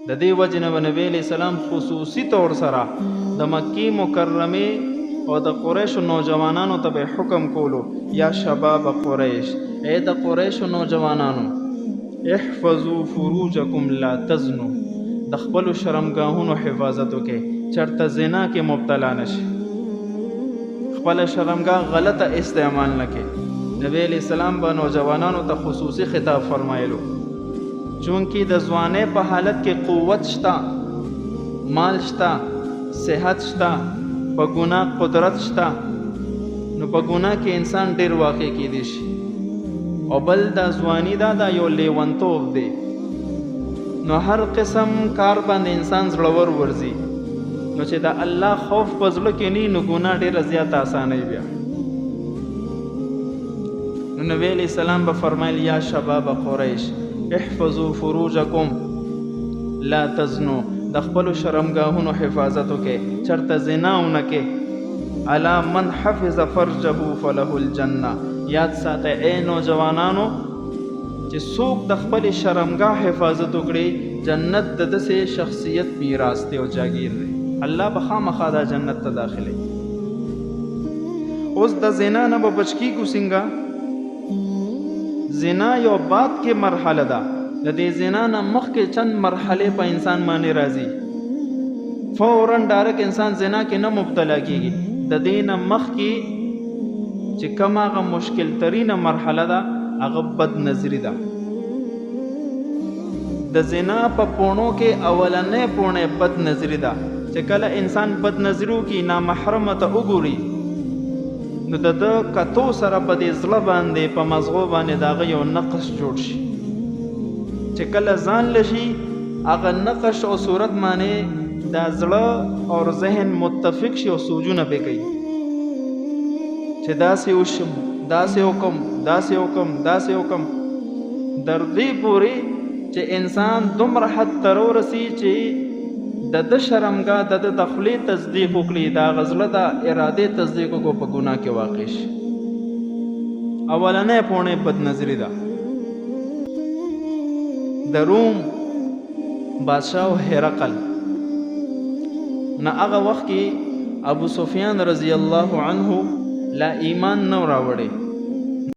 د دې وجه نه نبی علیہ السلام خصوصي طور سره د مکی مکرمه او د قریشو نوجوانانو ته به حکم کولو، یا شباب قریش، اے د قریشو نوجوانانو، احفظوا فروجکم لا تزنوا، د خپلو شرمګاهونو حفاظت وکړئ، چرته زنا کې مبتلا نشي، خپل شرمګاه غلطه استعمال نه کړئ. نبی علیہ السلام به نوجوانانو ته خصوصي خطاب فرمایلو، چونکې د ځوانۍ په حالت کې قوت شته، مال شته، صحت شته، په ګناه قدرت شته، نو په ګناه کې انسان ډیر واقع کېدی شي. او بل د ځواني دا یو لیونتوب دی، نو هر قسم کار باندې انسان زړور ورځي، نو چې د الله خوف په زړه کې نه، نو ګناه ډیره زیاته اسانه بیا. نو نبی علیہ السلام به فرمایل، یا شباب قریش احفظوا فروجکم لا تزنوا، د خپلو شرمګاهونو حفاظت وکړئ، چرته زنا ونه کړئ. الا من حفظ فرجه فله الجنه، یاد ساته اے نوجوانانو چې څوک د خپل شرمګاه حفاظت وکړي، جنت د دسې شخصیت میراث دی او جاگیر دی، الله به خامخا دا جنت ته داخلي. اوس د زنا نه به بچ کیږو څنګه؟ زنا یو بات کې مرحله ده، د دې زنا نه مخکې چند مرحله په انسان باندې راځي، فوراً ډایرک انسان زنا کې نه مبتلا کیږي. د دې نه مخکې چې کوم هغه مشکل ترینه مرحله ده، هغه بد نظری ده. د زنا په پونو کې اولنې پونه بد نظری ده، چې کله انسان بد نظرو کې نامحرم ته وګوري، نو د کتو سره په دې زړه باندې په مزغو باندې دغه یو نقش جوړ شي، چې کله ځان لشي هغه نقش او صورت باندې دا زړه او ذهن متفق شي او سوچونه به کوي چې داسې وشم، داسې وکم، داسې وکم، داسې وکم، در دې پورې چې انسان دومره حد ته ورسي چې د شرمګاه د دخلې تصدیق وکړي، دا غزله د ارادې تصدیق کو په ګناه کې واقع شي. اولنې پونه بد نظری ده. د روم بادشاہ هرقل نه هغه وخت کې ابو سفیان رضی الله عنه لا ایمان نو راوړي،